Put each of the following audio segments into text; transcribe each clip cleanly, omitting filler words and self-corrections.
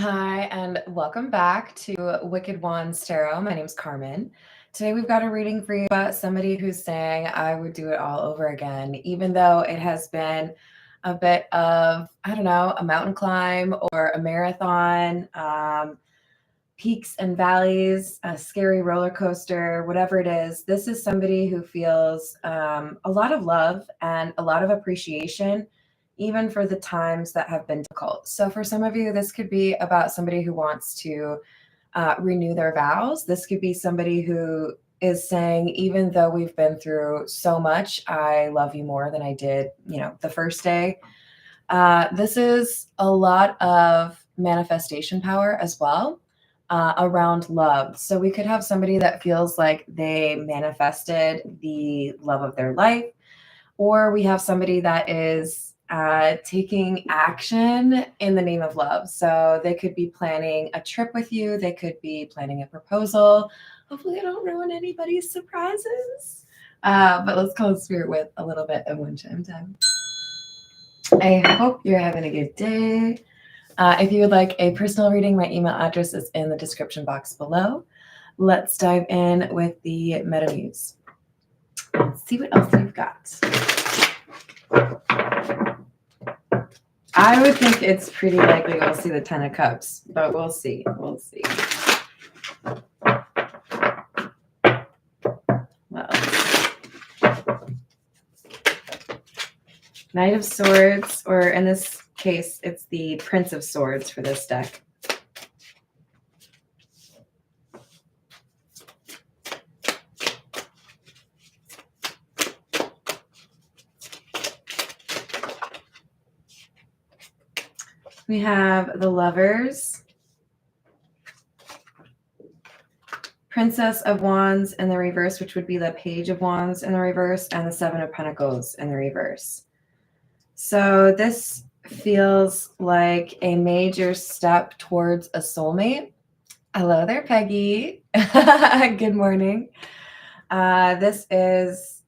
Hi, and welcome back to Wicked Wands Tarot. My name's Carmen. Today we've got a reading for you about somebody who's saying, I would do it all over again, even though it has been a bit of, I don't know, a mountain climb or a marathon, peaks and valleys, a scary roller coaster, whatever it is. This is somebody who feels a lot of love and a lot of appreciation even for the times that have been difficult. So for some of you, this could be about somebody who wants to renew their vows. This could be somebody who is saying, even though we've been through so much, I love you more than I did, the first day. This is a lot of manifestation power as well around love. So we could have somebody that feels like they manifested the love of their life, or we have somebody that is taking action in the name of love. So they could be planning a trip with you. They could be planning a proposal. Hopefully I don't ruin anybody's surprises. But let's call Spirit with a little bit of wind chime time. I hope you're having a good day. If you would like a personal reading, my email address is in the description box below. Let's dive in with the meta news. Let's see what else we've got. I would think it's pretty likely we'll see the Ten of Cups, but we'll see. We'll see. Well, Knight of Swords, or in this case, it's the Prince of Swords for this deck. We have the Lovers, Princess of Wands in the reverse, which would be the Page of Wands in the reverse, and the Seven of Pentacles in the reverse. So this feels like a major step towards a soulmate. Hello there, Peggy. Good morning. This is,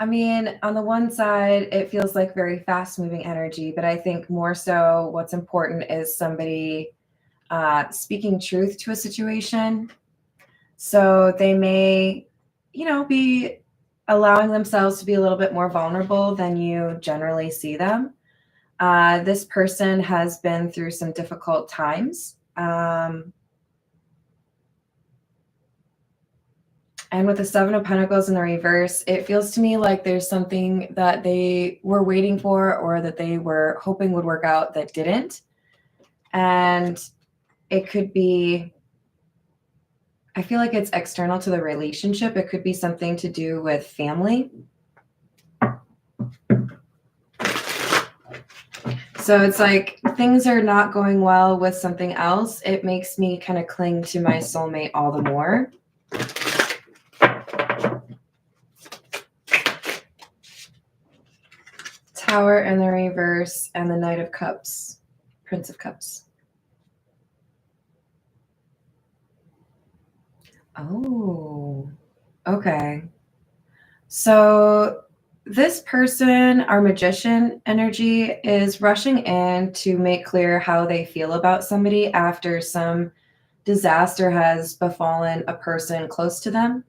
on the one side, it feels like very fast-moving energy, but I think more so what's important is somebody speaking truth to a situation. So they may, be allowing themselves to be a little bit more vulnerable than you generally see them. This person has been through some difficult times. And with the Seven of Pentacles in the reverse, it feels to me like there's something that they were waiting for or that they were hoping would work out that didn't. And it could be, I feel like it's external to the relationship. It could be something to do with family. So it's like things are not going well with something else. It makes me kind of cling to my soulmate all the more. Tower in the reverse and the Knight of Cups, Prince of Cups. Oh, okay. So this person, our Magician energy, is rushing in to make clear how they feel about somebody after some disaster has befallen a person close to them.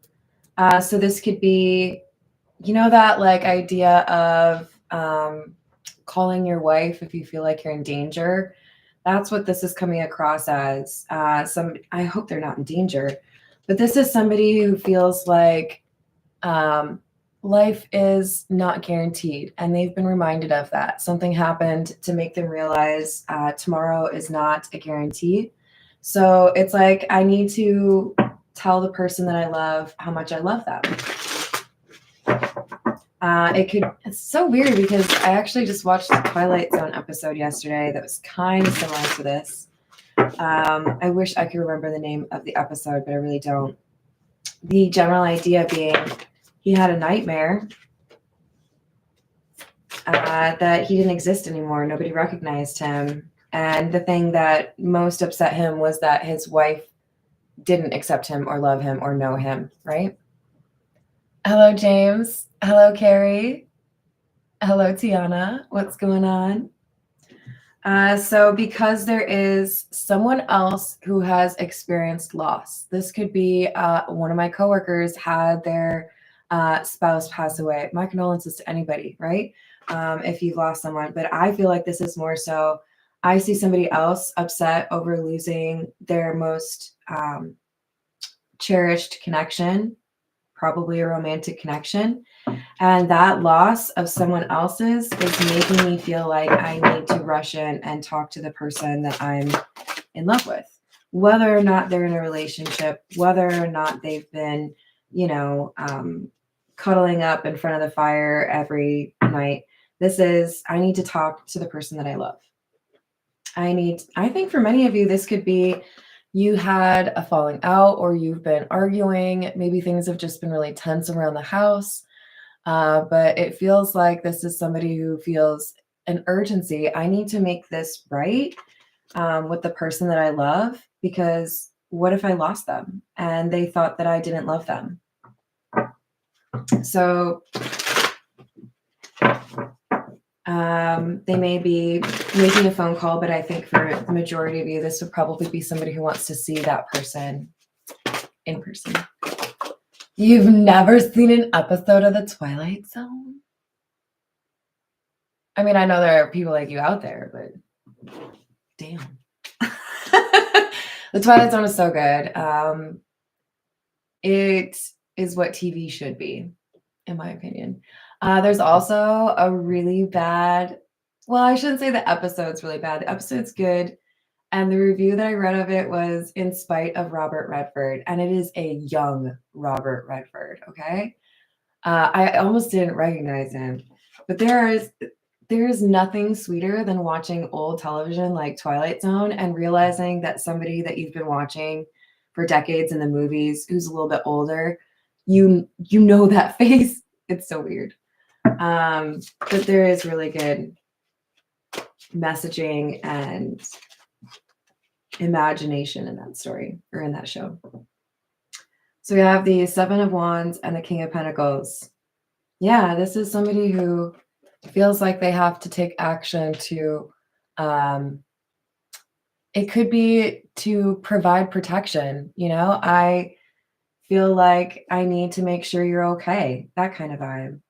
So this could be, that like idea of calling your wife if you feel like you're in danger. That's what this is coming across as. I hope they're not in danger, but this is somebody who feels like life is not guaranteed, and they've been reminded of that. Something happened to make them realize tomorrow is not a guarantee. So it's like, I need to tell the person that I love how much I love them. It's so weird because I actually just watched the Twilight Zone episode yesterday that was kind of similar to this. I wish I could remember the name of the episode, but I really don't. The general idea being he had a nightmare that he didn't exist anymore. Nobody recognized him. And the thing that most upset him was that his wife didn't accept him or love him or know him, right? Hello, James. Hello, Carrie. Hello, Tiana. What's going on? So because there is someone else who has experienced loss, this could be one of my coworkers had their spouse pass away. My condolences to anybody, right? If you've lost someone, but I feel like this is more so. I see somebody else upset over losing their most cherished connection, probably a romantic connection. And that loss of someone else's is making me feel like I need to rush in and talk to the person that I'm in love with, whether or not they're in a relationship, whether or not they've been, cuddling up in front of the fire every night. I need to talk to the person that I love. I think for many of you, this could be you had a falling out or you've been arguing. Maybe things have just been really tense around the house. But it feels like this is somebody who feels an urgency. I need to make this right with the person that I love, because what if I lost them and they thought that I didn't love them? So they may be making a phone call, but I think for the majority of you, this would probably be somebody who wants to see that person in person. You've never seen an episode of The Twilight Zone? I mean, I know there are people like you out there, but damn. The Twilight Zone is so good. It is what TV should be, in my opinion. There's also a really bad, well, I shouldn't say the episode's really bad. The episode's good. And the review that I read of it was in spite of Robert Redford. And it is a young Robert Redford, okay? I almost didn't recognize him. But there is nothing sweeter than watching old television like Twilight Zone and realizing that somebody that you've been watching for decades in the movies who's a little bit older, you know that face. It's so weird. But there is really good messaging and imagination in that story or in that show. So we have the Seven of Wands and the King of Pentacles. Yeah, this is somebody who feels like they have to take action to, it could be to provide protection. I feel like I need to make sure you're okay. That kind of vibe.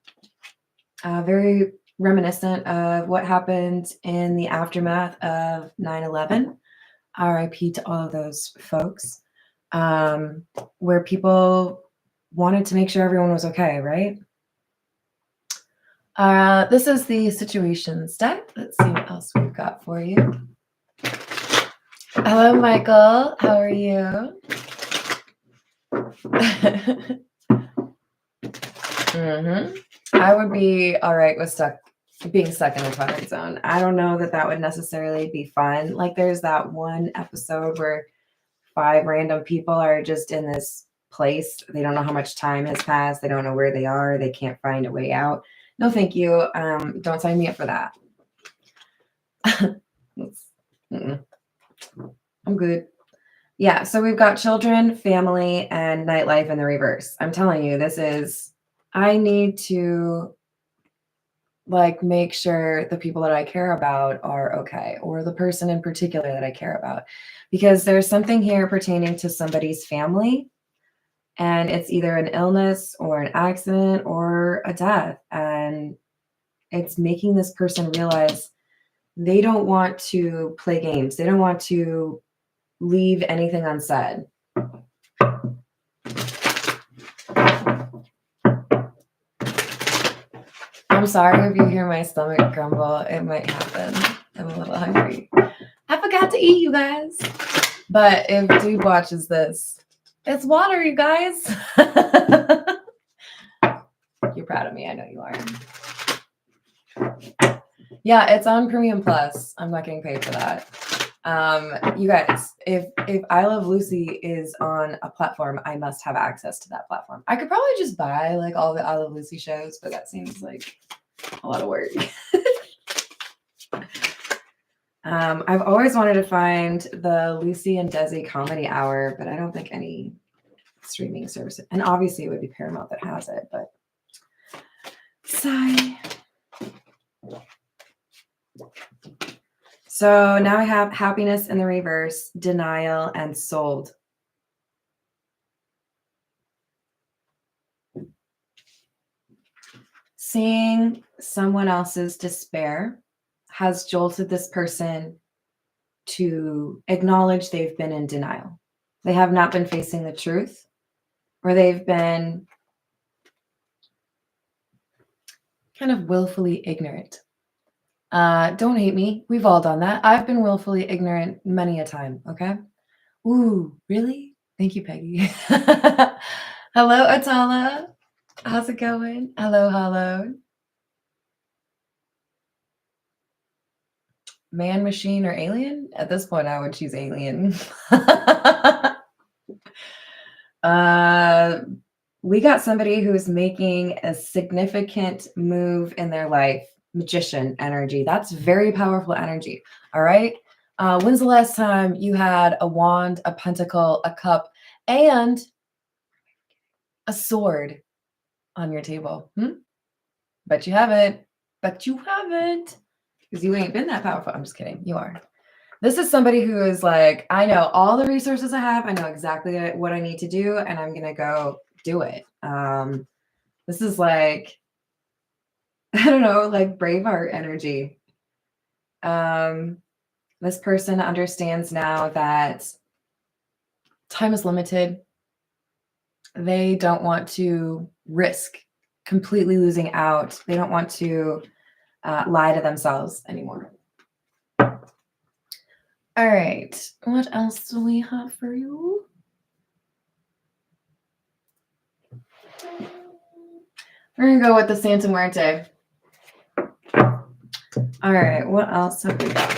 Very reminiscent of what happened in the aftermath of 9/11. RIP to all of those folks, where people wanted to make sure everyone was okay, right? This is the situations deck. Let's see what else we've got for you. Hello, Michael. How are you? I would be all right with being stuck in the Twilight Zone. I don't know that would necessarily be fun. Like there's that one episode where 5 random people are just in this place. They don't know how much time has passed. They don't know where they are. They can't find a way out. No, thank you. Don't sign me up for that. I'm good. Yeah, so we've got children, family, and nightlife in the reverse. I'm telling you, I need to make sure the people that I care about are okay, or the person in particular that I care about, because there's something here pertaining to somebody's family, and it's either an illness or an accident or a death, and it's making this person realize they don't want to play games. They don't want to leave anything unsaid. I'm sorry if you hear my stomach grumble. It might happen. I'm a little hungry. I forgot to eat, you guys. But if Dude watches this, it's water, you guys. You're proud of me. I know you are. Yeah, it's on Premium Plus. I'm not getting paid for that. You guys, if I Love Lucy is on a platform, I must have access to that platform. I could probably just buy all the I Love Lucy shows, but that seems like a lot of work. I've always wanted to find the Lucy and Desi Comedy Hour, but I don't think any streaming service, and obviously it would be Paramount that has it, but sigh. So now I have happiness in the reverse, denial, and sold. Seeing someone else's despair has jolted this person to acknowledge they've been in denial. They have not been facing the truth, or they've been kind of willfully ignorant. Don't hate me. We've all done that. I've been willfully ignorant many a time, okay? Ooh, really? Thank you, Peggy. Hello, Atala. How's it going? Hello, hello. Man, machine, or alien? At this point, I would choose alien. We got somebody who's making a significant move in their life. Magician energy. That's very powerful energy. All right. When's the last time you had a wand, a pentacle, a cup, and a sword on your table? Bet you haven't. Bet you haven't. Because you ain't been that powerful. I'm just kidding. You are. This is somebody who is like, I know all the resources I have. I know exactly what I need to do, and I'm going to go do it. This is like, I don't know, like Braveheart energy. This person understands now that time is limited. They don't want to risk completely losing out. They don't want to lie to themselves anymore. All right. What else do we have for you? We're going to go with the Santa Muerte. All right. What else have we got?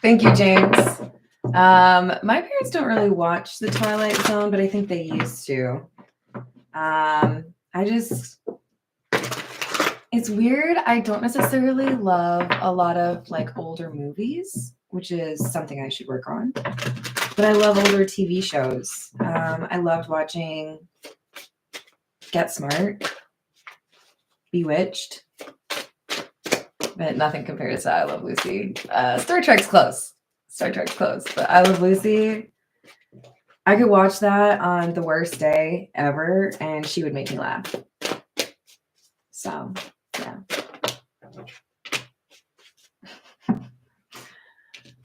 Thank you, James. My parents don't really watch The Twilight Zone, but I think they used to. It's weird. I don't necessarily love a lot of like older movies, which is something I should work on. But I love older TV shows. I loved watching Get Smart, Bewitched, but nothing compares to I Love Lucy. Star Trek's close, but I Love Lucy, I could watch that on the worst day ever, and she would make me laugh. So, yeah.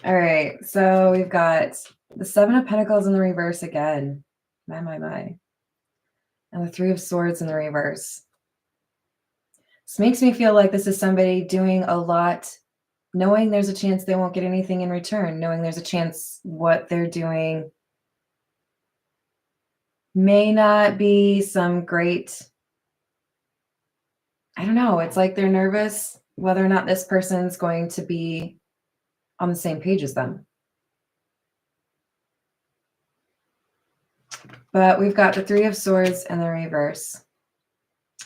All right, so we've got the Seven of Pentacles in the reverse again. My. And the Three of Swords in the reverse. This makes me feel like this is somebody doing a lot, knowing there's a chance they won't get anything in return, knowing there's a chance what they're doing may not be some great, I don't know, it's like they're nervous whether or not this person's going to be on the same page as them. But we've got the Three of Swords in the reverse.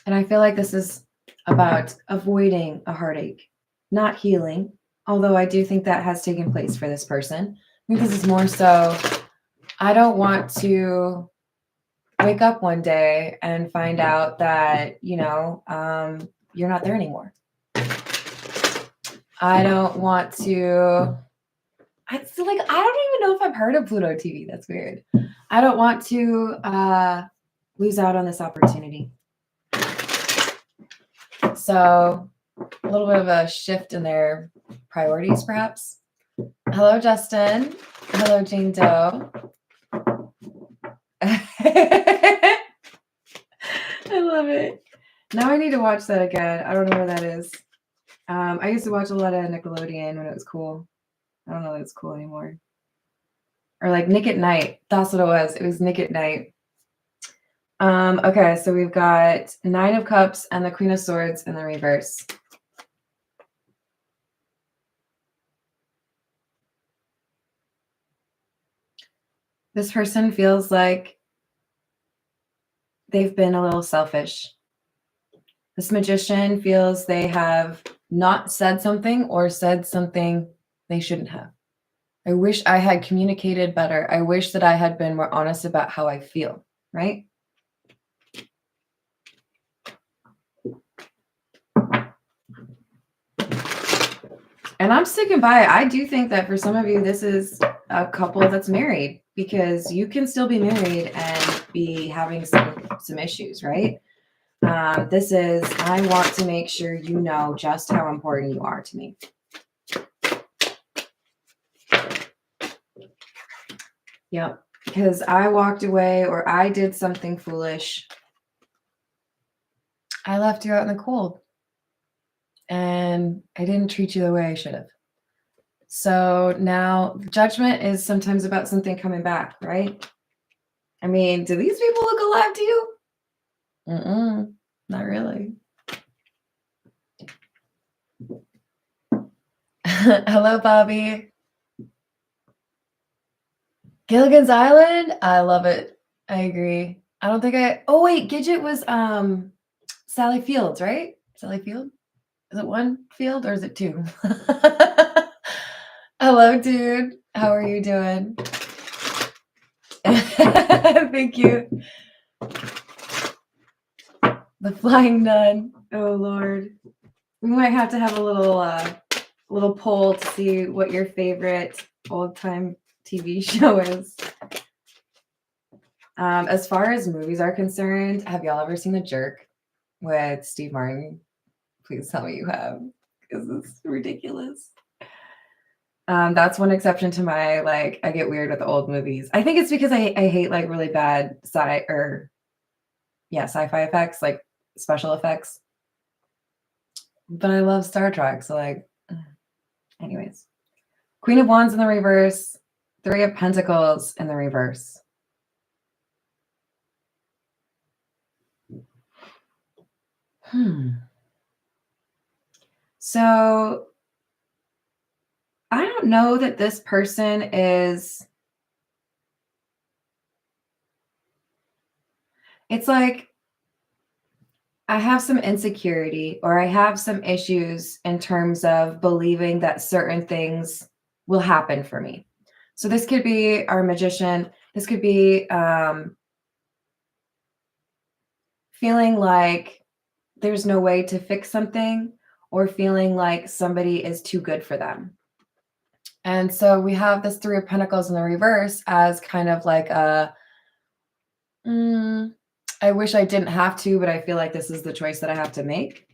And I feel like this is about avoiding a heartache, not healing, although I do think that has taken place for this person. I think this is more so, I don't want to wake up one day and find out that, you're not there anymore. I don't want to, I don't even know if I've heard of Pluto TV. That's weird. I don't want to lose out on this opportunity. So a little bit of a shift in their priorities, perhaps. Hello, Justin. Hello, Jane Doe. I love it. Now I need to watch that again. I don't know where that is. I used to watch a lot of Nickelodeon when it was cool. I don't know that it's cool anymore. Or like Nick at Night. That's what it was. It was Nick at Night. Okay, so we've got Nine of Cups and the Queen of Swords in the reverse. This person feels like they've been a little selfish. This magician feels they have not said something or said something they shouldn't have. I wish I had communicated better. I wish that I had been more honest about how I feel, right? And I'm sticking by it. I do think that for some of you, this is a couple that's married, because you can still be married and be having some issues, right? This is, I want to make sure you know just how important you are to me. Yep. Because I walked away or I did something foolish. I left you out in the cold. And I didn't treat you the way I should have. So now judgment is sometimes about something coming back, right? I mean, do these people look alive to you? Not really. Hello, Bobby. Gilligan's Island? I love it. I agree. I don't think oh wait, Gidget was Sally Fields, right? Sally Field? Is it one field or is it two? Hello, dude. How are you doing? Thank you. The Flying Nun. Oh Lord. We might have to have a little poll to see what your favorite old-time TV show is. As far as movies are concerned, have y'all ever seen The Jerk with Steve Martin? Please tell me you have, because it's ridiculous. That's one exception to my, like, I get weird with old movies. I think it's because I hate like really bad sci-fi effects, like special effects. But I love Star Trek, so like, anyways. Queen of Wands in the reverse, Three of Pentacles in the reverse. So I don't know that this person is, it's like, I have some insecurity or I have some issues in terms of believing that certain things will happen for me. So this could be our magician. This could be feeling like there's no way to fix something, or feeling like somebody is too good for them. And so we have this Three of Pentacles in the reverse as kind of like a, I wish I didn't have to, but I feel like this is the choice that I have to make.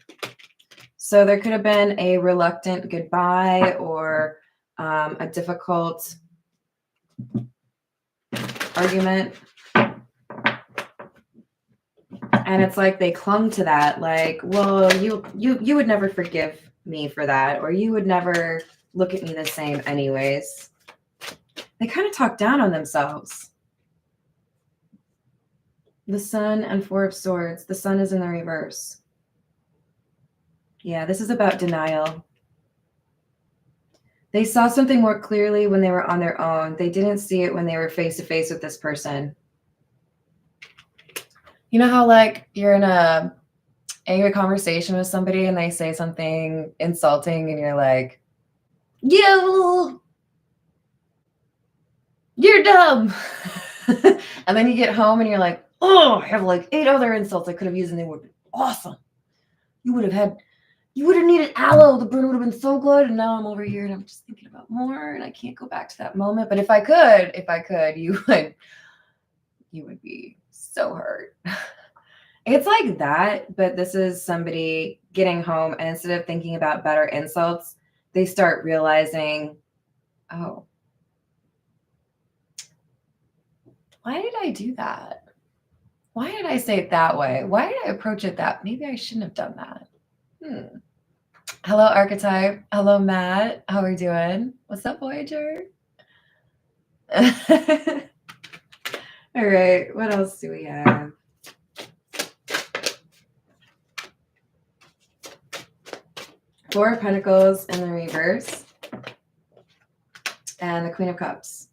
So there could have been a reluctant goodbye or a difficult argument. And it's like they clung to that, like, well, you would never forgive me for that, or you would never look at me the same anyways. They kind of talk down on themselves. The Sun and Four of Swords. The Sun is in the reverse. Yeah, this is about denial. They saw something more clearly when they were on their own. They didn't see it when they were face to face with this person. You know how like you're in a angry conversation with somebody and they say something insulting and you're like, you're dumb. And then you get home and you're like, oh, I have like 8 other insults I could have used and they would have been awesome. You would have needed aloe. The burn would have been so good. And now I'm over here and I'm just thinking about more and I can't go back to that moment. But if I could, you would be so hurt. It's like that, but this is somebody getting home and instead of thinking about better insults, they start realizing, oh, why did I do that? Why did I say it that way? Why did I approach it that? Maybe I shouldn't have done that. Hello, Archetype. Hello, Matt. How are you doing? What's up, Voyager? All right. What else do we have? Four of Pentacles in the reverse. And the Queen of Cups.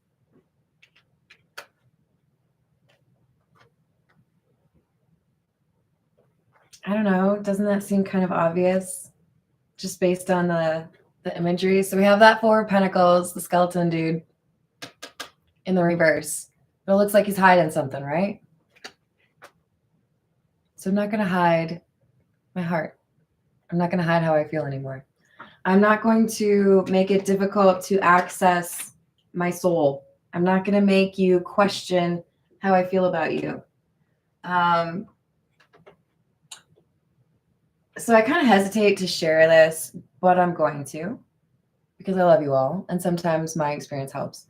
I don't know. Doesn't that seem kind of obvious? Just based on the imagery. So we have that Four of Pentacles, the skeleton dude, in the reverse. But it looks like he's hiding something, right? So I'm not going to hide my heart. I'm not going to hide how I feel anymore. I'm not going to make it difficult to access my soul. I'm not going to make you question how I feel about you. So I kind of hesitate to share this, but I'm going to, because I love you all. And sometimes my experience helps.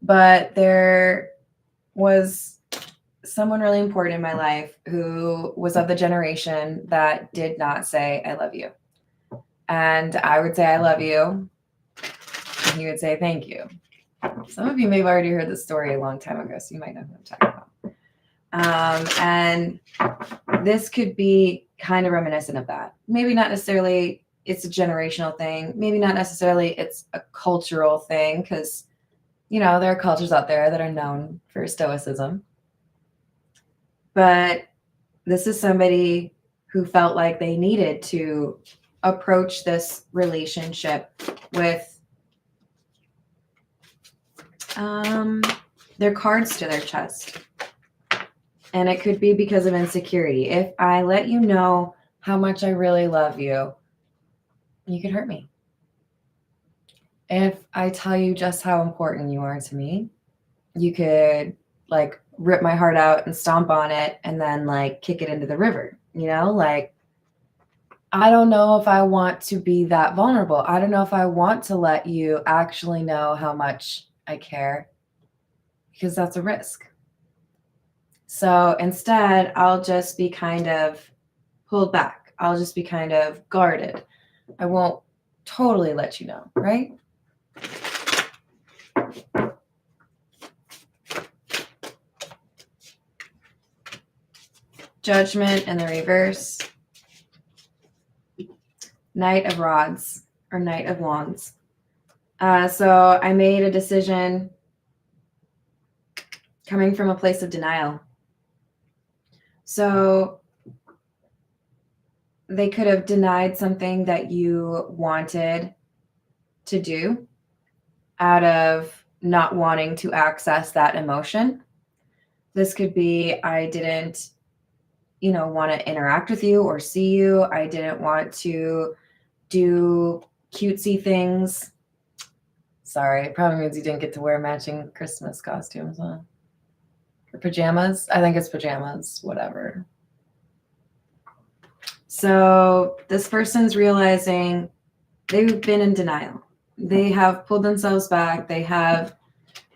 But there was someone really important in my life who was of the generation that did not say, I love you. And I would say, I love you. And he would say, thank you. Some of you may have already heard this story a long time ago, so you might know who I'm talking about. And this could be kind of reminiscent of that. Maybe not necessarily it's a generational thing. Maybe not necessarily it's a cultural thing, because, you know, there are cultures out there that are known for stoicism. But this is somebody who felt like they needed to approach this relationship with their cards to their chest. And it could be because of insecurity. If I let you know how much I really love you, you could hurt me. If I tell you just how important you are to me, you could like rip my heart out and stomp on it and then like kick it into the river, you know? Like, I don't know if I want to be that vulnerable. I don't know if I want to let you actually know how much I care, because that's a risk. So instead, I'll just be kind of pulled back. I'll just be kind of guarded. I won't totally let you know, right? Judgment in the reverse. Knight of Rods or Knight of Wands. So I made a decision coming from a place of denial. So they could have denied something that you wanted to do out of not wanting to access that emotion. This could be, I didn't, want to interact with you or see you. I didn't want to do cutesy things. Sorry, it probably means you didn't get to wear matching Christmas costumes, huh? Or pajamas? I think it's pajamas, whatever. So this person's realizing they've been in denial. They have pulled themselves back. They have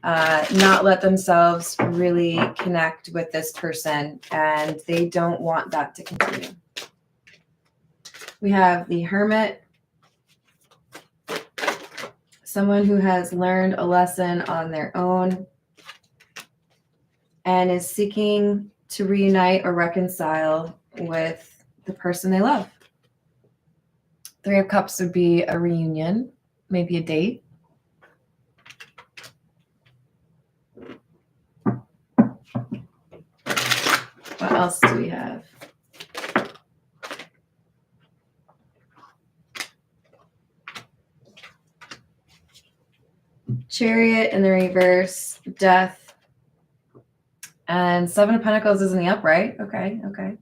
not let themselves really connect with this person, and they don't want that to continue. We have the Hermit, someone who has learned a lesson on their own and is seeking to reunite or reconcile with the person they love. Three of Cups would be a reunion, maybe a date. What else do we have? Chariot in the reverse, Death, and Seven of Pentacles is in the upright. Okay.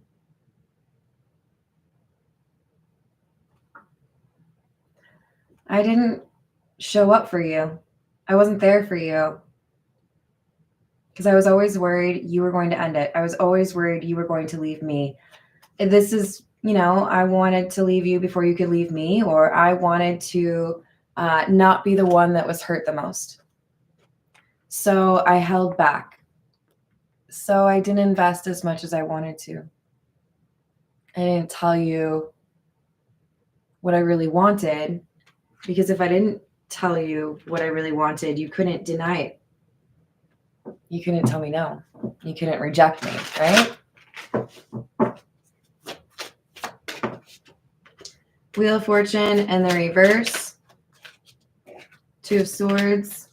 I didn't show up for you. I wasn't there for you. Because I was always worried you were going to end it. I was always worried you were going to leave me. This is, I wanted to leave you before you could leave me, or I wanted to not be the one that was hurt the most. So I held back. So I didn't invest as much as I wanted to. I didn't tell you what I really wanted, because if I didn't tell you what I really wanted, you couldn't deny it. You couldn't tell me no. You couldn't reject me, right? Wheel of Fortune and the reverse. Two of Swords.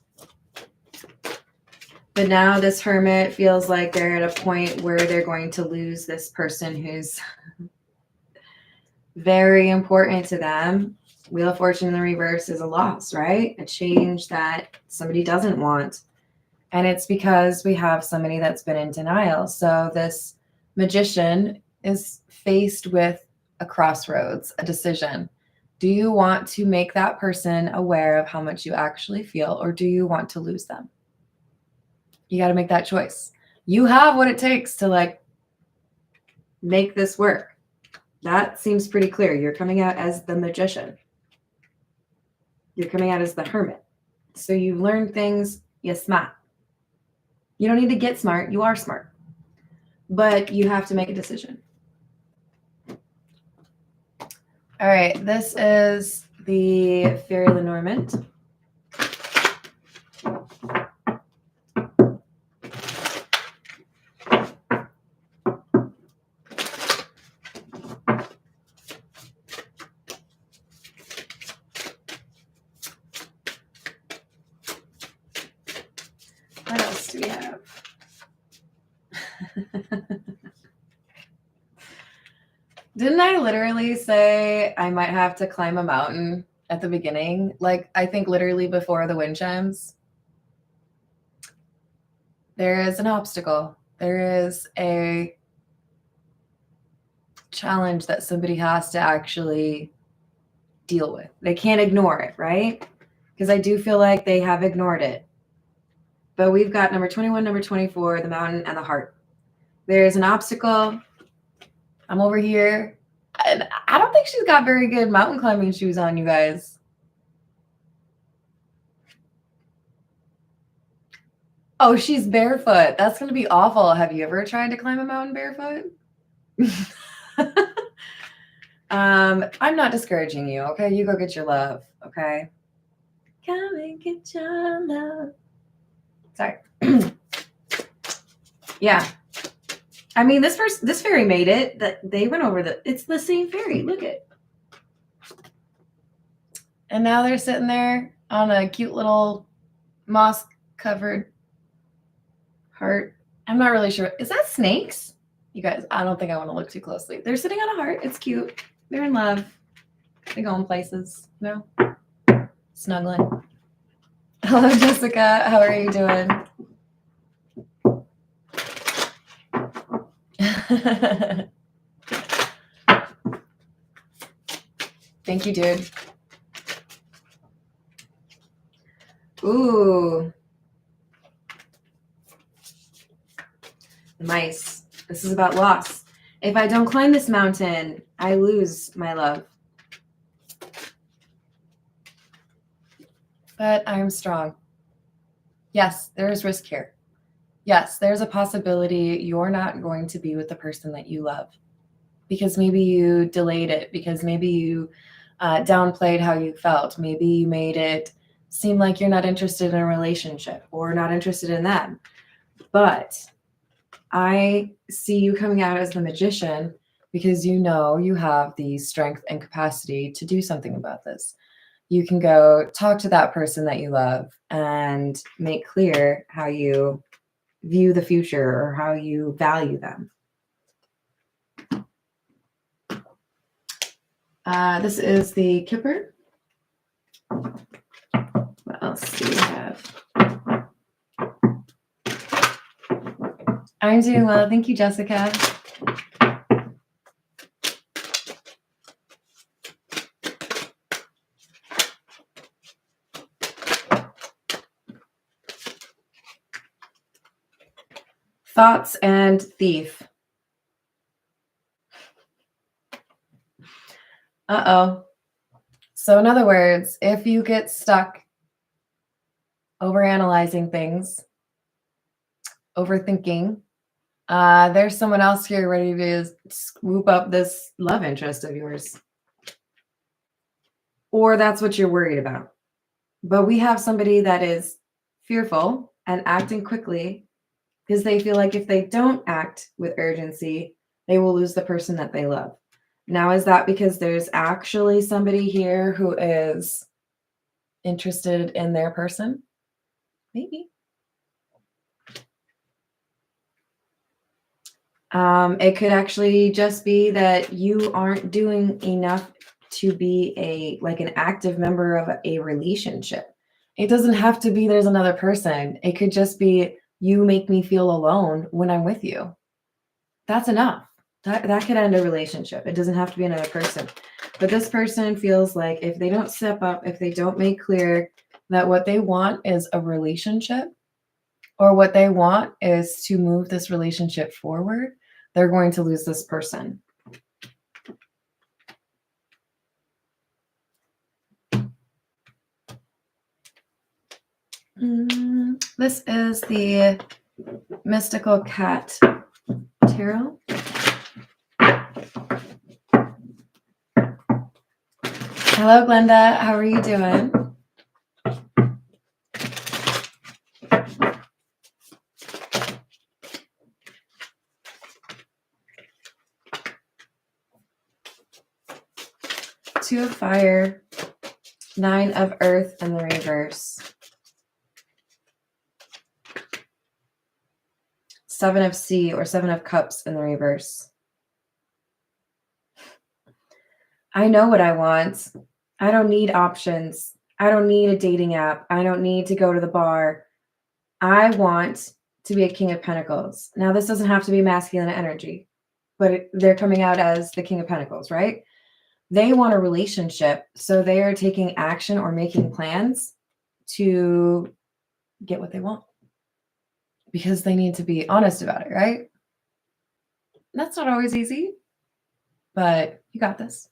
But now this Hermit feels like they're at a point where they're going to lose this person who's very important to them. Wheel of Fortune in the reverse is a loss, right? A change that somebody doesn't want. And it's because we have somebody that's been in denial. So this Magician is faced with a crossroads, a decision. Do you want to make that person aware of how much you actually feel, or do you want to lose them? You got to make that choice. You have what it takes to like make this work. That seems pretty clear. You're coming out as the magician. You're coming out as the hermit. So you've learned things, you're smart. You don't need to get smart. You are smart. But you have to make a decision. All right. This is the Fairy Lenormand. What else do we have? Didn't I literally say I might have to climb a mountain at the beginning? Like, I think literally before the wind chimes. There is an obstacle. There is a challenge that somebody has to actually deal with. They can't ignore it, right? Because I do feel like they have ignored it. But we've got number 21, number 24, the mountain and the heart. There's an obstacle. I'm over here. And I don't think she's got very good mountain climbing shoes on, you guys. Oh, she's barefoot. That's going to be awful. Have you ever tried to climb a mountain barefoot? I'm not discouraging you, okay? You go get your love, okay? Come and get your love. Sorry. Yeah. I mean, this fairy made it. That they went over it's the same fairy. Look at. And now they're sitting there on a cute little moss-covered heart. I'm not really sure. Is that snakes? You guys, I don't think I want to look too closely. They're sitting on a heart. It's cute. They're in love. They go in places. You know? Snuggling. Hello, Jessica. How are you doing? Thank you, dude. Ooh. Mice. This is about loss. If I don't climb this mountain, I lose my love. But I'm strong. Yes, there is risk here. Yes, there's a possibility you're not going to be with the person that you love because maybe you delayed it, because maybe you downplayed how you felt. Maybe you made it seem like you're not interested in a relationship or not interested in them. But I see you coming out as the magician because you know you have the strength and capacity to do something about this. You can go talk to that person that you love and make clear how you view the future or how you value them. This is the Kipper. What else do we have? I'm doing well. Thank you, Jessica. Thoughts and thief. Uh-oh. So in other words, if you get stuck overanalyzing things, overthinking, there's someone else here ready to swoop up this love interest of yours. Or that's what you're worried about. But we have somebody that is fearful and acting quickly because they feel like if they don't act with urgency, they will lose the person that they love. Now, is that because there's actually somebody here who is interested in their person? Maybe. It could actually just be that you aren't doing enough to be an active member of a relationship. It doesn't have to be there's another person. It could just be you make me feel alone when I'm with you. That's enough. That could end a relationship. It doesn't have to be another person. But this person feels like if they don't step up, if they don't make clear that what they want is a relationship or what they want is to move this relationship forward, they're going to lose this person. This is the Mystical Cat Tarot. Hello, Glenda. How are you doing? Two of Fire, Nine of Earth in the reverse. Seven of Sea or Seven of Cups in the reverse. I know what I want. I don't need options. I don't need a dating app. I don't need to go to the bar. I want to be a King of Pentacles. Now, this doesn't have to be masculine energy, but they're coming out as the King of Pentacles, right? They want a relationship, so they are taking action or making plans to get what they want because they need to be honest about it, right? That's not always easy, but you got this.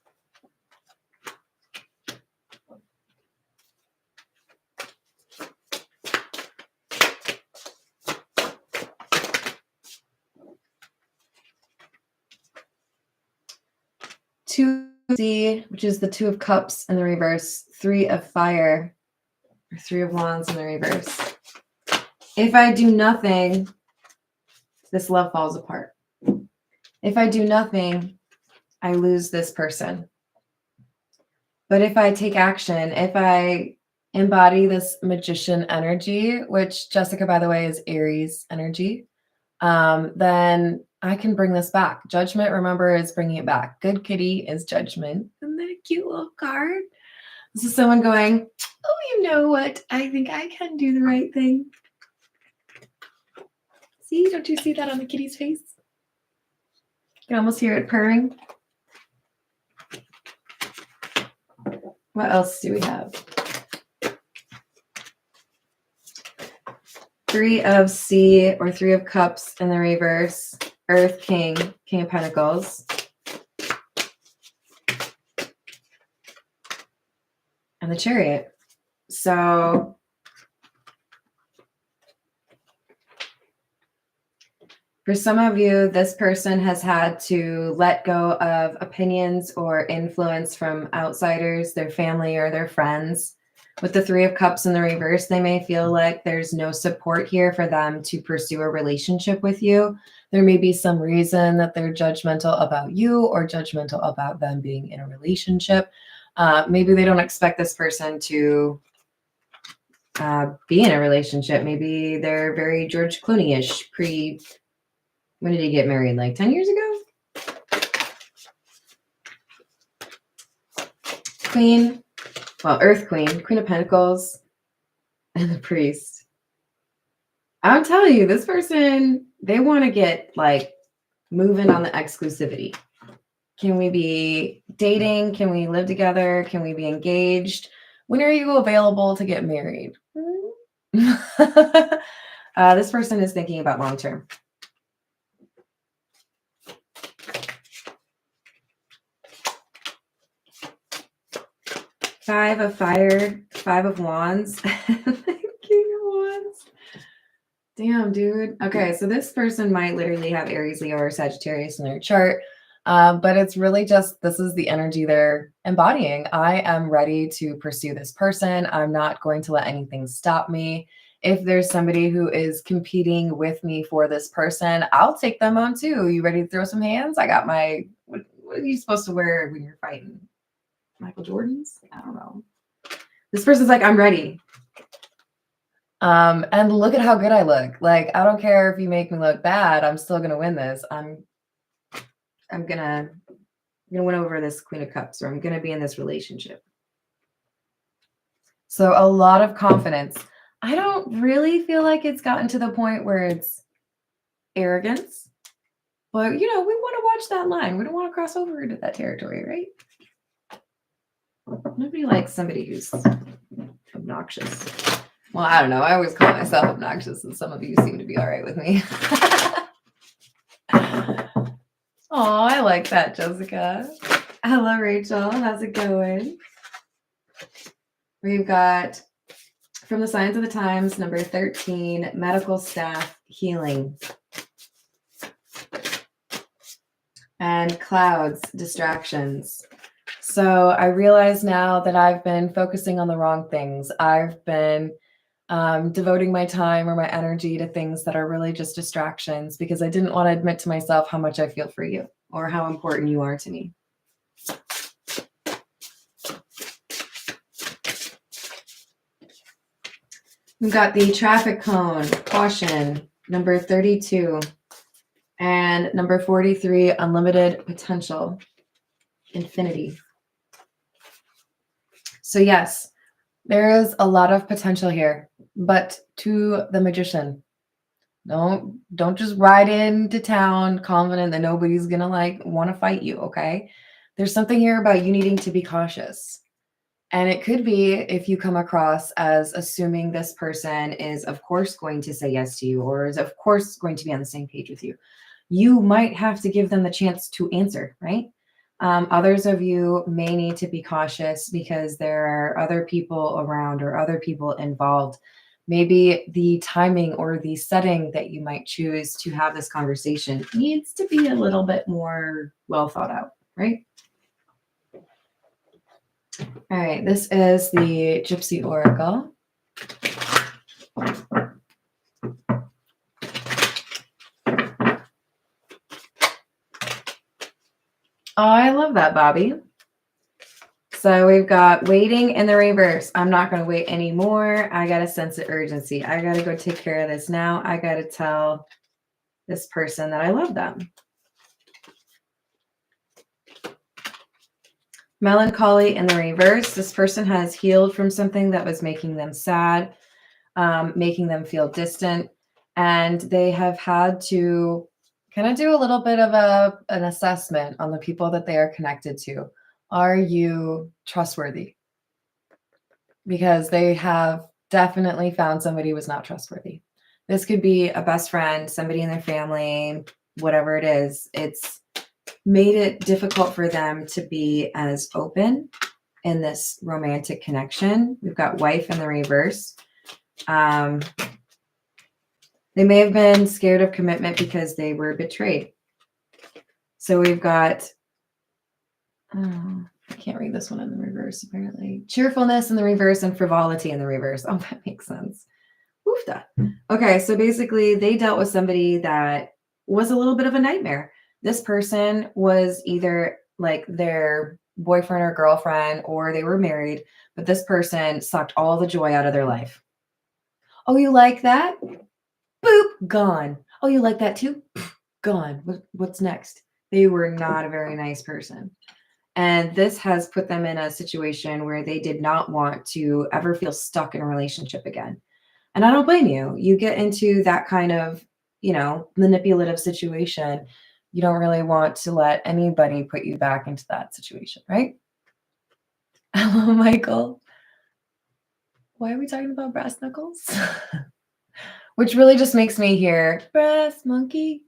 Two of Sea, which is the Two of Cups in the reverse, Three of Fire, or Three of Wands in the reverse. If I do nothing, this love falls apart. If I do nothing, I lose this person. But if I take action, if I embody this magician energy, which Jessica, by the way, is Aries energy, then I can bring this back. Judgment, remember, is bringing it back. Good kitty is judgment. Isn't that a cute little card? This is someone going, oh, you know what? I think I can do the right thing. See, don't you see that on the kitty's face? You can almost hear it purring. What else do we have? Three of Sea or Three of Cups in the reverse. Earth King, King of Pentacles. And the Chariot. So for some of you, this person has had to let go of opinions or influence from outsiders, their family or their friends. With the Three of Cups in the reverse, they may feel like there's no support here for them to pursue a relationship with you. There may be some reason that they're judgmental about you or judgmental about them being in a relationship. Maybe they don't expect this person to be in a relationship. Maybe they're very George Clooney-ish, when did he get married? Like 10 years ago? Queen, well, Earth Queen, Queen of Pentacles, and the Priest. I'm telling you, this person, they want to get like moving on the exclusivity. Can we be dating? Can we live together? Can we be engaged? When are you available to get married? This person is thinking about long term. Five of Fire, Five of Wands, King of Wands. Damn, dude. Okay, so this person might literally have Aries, Leo, or Sagittarius in their chart, but it's really just, this is the energy they're embodying. I am ready to pursue this person. I'm not going to let anything stop me. If there's somebody who is competing with me for this person, I'll take them on too. You ready to throw some hands? I got my, what are you supposed to wear when you're fighting? Michael Jordan's? I don't know. This person's like, I'm ready. And look at how good I look. Like, I don't care if you make me look bad. I'm still gonna win this. I'm gonna win over this Queen of Cups, or I'm gonna be in this relationship. So a lot of confidence. I don't really feel like it's gotten to the point where it's arrogance, but you know, we want to watch that line. We don't want to cross over into that territory, right? Nobody likes somebody who's obnoxious. Well, I don't know. I always call myself obnoxious, and some of you seem to be all right with me. Oh, I like that, Jessica. Hello, Rachel. How's it going? We've got from the Signs of the Times, number 13, medical staff healing. And clouds, distractions. So I realize now that I've been focusing on the wrong things. I've been devoting my time or my energy to things that are really just distractions because I didn't want to admit to myself how much I feel for you or how important you are to me. We've got the traffic cone, caution, number 32, and number 43, unlimited potential, infinity. So yes, there is a lot of potential here, but to the magician, don't just ride into town confident that nobody's gonna want to fight you. Okay, there's something here about you needing to be cautious, and it could be if you come across as assuming this person is of course going to say yes to you or is of course going to be on the same page with you. You might have to give them the chance to answer, right? Others of you may need to be cautious because there are other people around or other people involved. Maybe the timing or the setting that you might choose to have this conversation needs to be a little bit more well thought out, right? All right, this is the Gypsy Oracle. Oh, I love that, Bobby. So we've got waiting in the reverse. I'm not going to wait anymore. I got a sense of urgency. I got to go take care of this now. I got to tell this person that I love them. Melancholy in the reverse. This person has healed from something that was making them sad, making them feel distant, and they have had to kind of do a little bit of an assessment on the people that they are connected to. Are you trustworthy? Because they have definitely found somebody who was not trustworthy. This could be a best friend, somebody in their family, whatever it is. It's made it difficult for them to be as open in this romantic connection. We've got wife in the reverse. They may have been scared of commitment because they were betrayed. So we've got, I can't read this one in the reverse, apparently. Cheerfulness in the reverse and frivolity in the reverse. Oh, that makes sense. Oofda. Okay, so basically they dealt with somebody that was a little bit of a nightmare. This person was either like their boyfriend or girlfriend, or they were married, but this person sucked all the joy out of their life. Oh, you like that? Boop, gone. Oh, you like that too? Gone. What's next? They were not a very nice person. And this has put them in a situation where they did not want to ever feel stuck in a relationship again. And I don't blame you. You get into that kind of, manipulative situation. You don't really want to let anybody put you back into that situation, right? Hello, Michael. Why are we talking about brass knuckles? Which really just makes me hear brass monkey.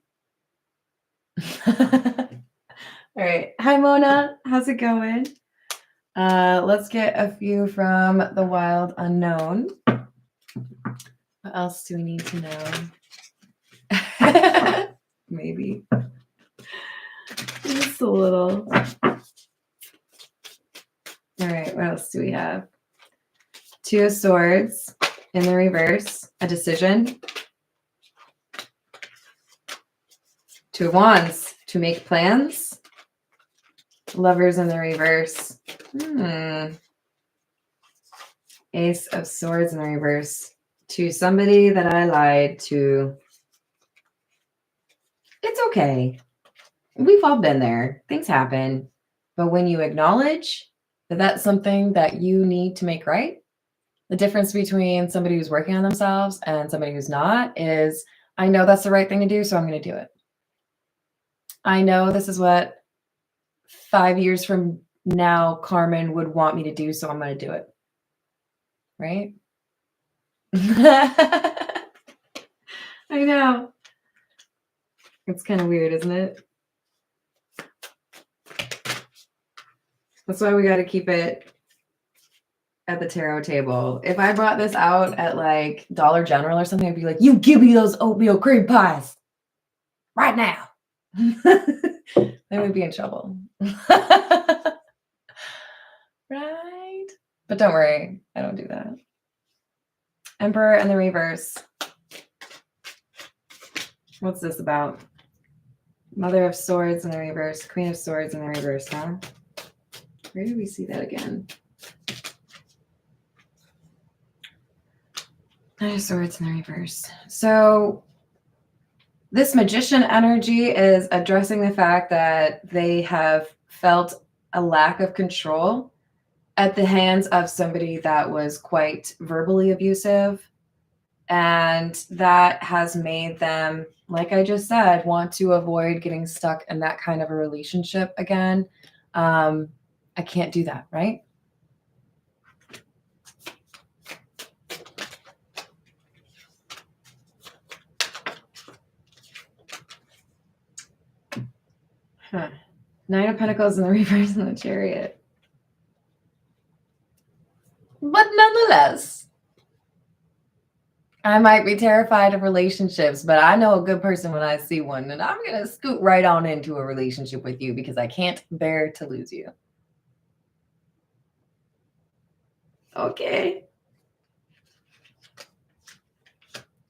All right. Hi, Mona. How's it going? Let's get a few from the wild unknown. What else do we need to know? Maybe. Just a little. All right. What else do we have? Two of Swords in the reverse. A decision. Two of Wands. To make plans. Lovers in the reverse. Ace of Swords in the reverse. To somebody that I lied to. It's okay. We've all been there. Things happen. But when you acknowledge that that's something that you need to make right, the difference between somebody who's working on themselves and somebody who's not is, I know that's the right thing to do, so I'm going to do it. I know this is what 5 years from now Carmen would want me to do, so I'm going to do it. Right? I know. It's kind of weird, isn't it? That's why we got to keep it at the tarot table. If I brought this out at like Dollar General or something, I'd be like, you give me those oatmeal cream pies right now. Then we'd be in trouble. Right? But don't worry, I don't do that. Emperor in the reverse. What's this about? Mother of Swords in the reverse. Queen of Swords in the reverse, huh? Where do we see that again? Knight of Swords in the reverse. So this Magician energy is addressing the fact that they have felt a lack of control at the hands of somebody that was quite verbally abusive. And that has made them, like I just said, want to avoid getting stuck in that kind of a relationship again. I can't do that, right? Huh. Nine of Pentacles in the reverse in the Chariot. But nonetheless, I might be terrified of relationships, but I know a good person when I see one, and I'm going to scoot right on into a relationship with you because I can't bear to lose you. Okay.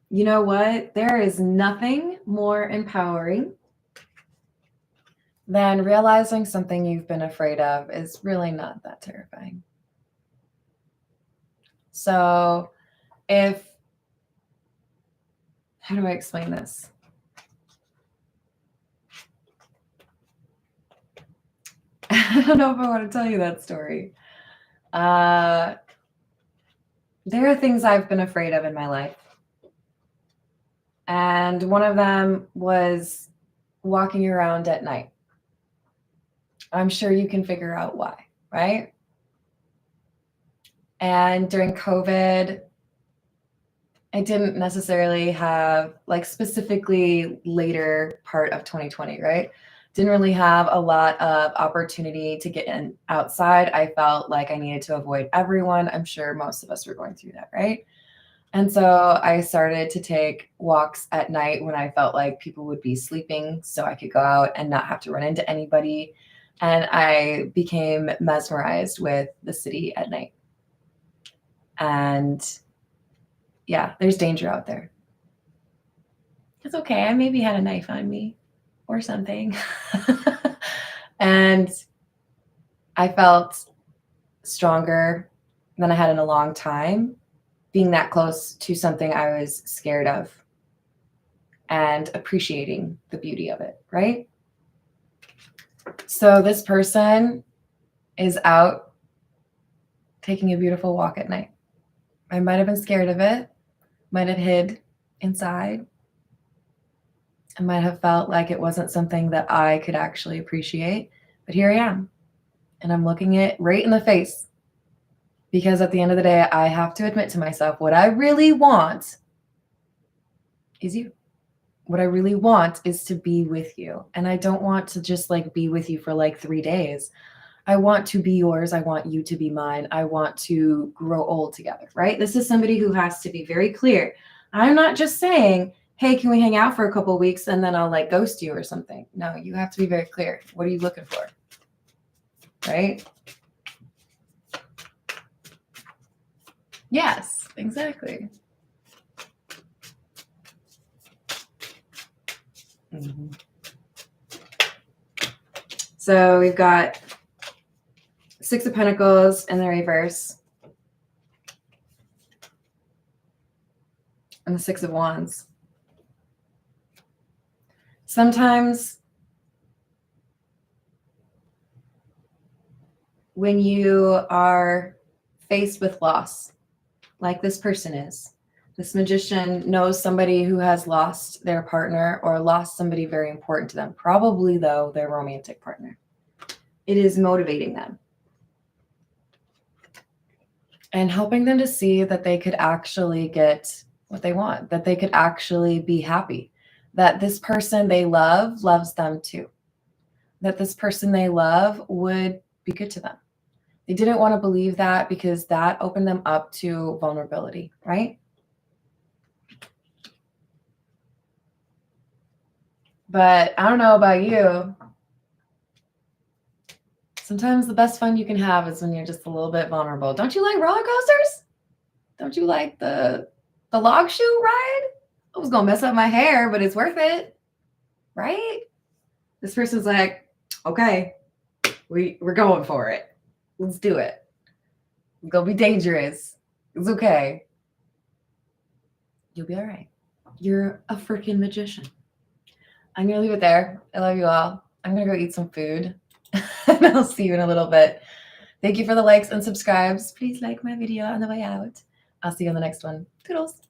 You know what? There is nothing more empowering than realizing something you've been afraid of is really not that terrifying. So how do I explain this? I don't know if I want to tell you that story. There are things I've been afraid of in my life. And one of them was walking around at night. I'm sure you can figure out why, right? And during COVID, I didn't necessarily have, like, specifically later part of 2020, right? Didn't really have a lot of opportunity to get in outside. I felt like I needed to avoid everyone. I'm sure most of us were going through that, right? And so I started to take walks at night when I felt like people would be sleeping so I could go out and not have to run into anybody. And I became mesmerized with the city at night. And yeah, there's danger out there. It's okay. I maybe had a knife on me or something. And I felt stronger than I had in a long time, being that close to something I was scared of and appreciating the beauty of it, right? So this person is out taking a beautiful walk at night. I might have been scared of it, might have hid inside. I might have felt like it wasn't something that I could actually appreciate, but here I am. And I'm looking it right in the face. Because at the end of the day, I have to admit to myself, what I really want is you. What I really want is to be with you. And I don't want to just like be with you for like 3 days. I want to be yours. I want you to be mine. I want to grow old together, right? This is somebody who has to be very clear. I'm not just saying, hey, can we hang out for a couple of weeks and then I'll like ghost you or something. No, you have to be very clear. What are you looking for? Right? Yes, exactly. Mm-hmm. So we've got Six of Pentacles in the reverse and the Six of Wands. Sometimes when you are faced with loss, like this person is, this magician knows somebody who has lost their partner or lost somebody very important to them, probably though their romantic partner. It is motivating them. and helping them to see that they could actually get what they want, that they could actually be happy, that this person they love loves them too, that this person they love would be good to them. They didn't want to believe that because that opened them up to vulnerability, right? But I don't know about you. Sometimes the best fun you can have is when you're just a little bit vulnerable. Don't you like roller coasters? Don't you like the log shoe ride? I was gonna mess up my hair, but it's worth it, right? This person's like, okay, we're going for it. Let's do it. It's gonna be dangerous. It's okay. You'll be all right. You're a freaking magician. I'm gonna leave it there. I love you all. I'm gonna go eat some food. And I'll see you in a little bit. Thank you for the likes and subscribes. Please like my video on the way out. I'll see you on the next one. Toodles.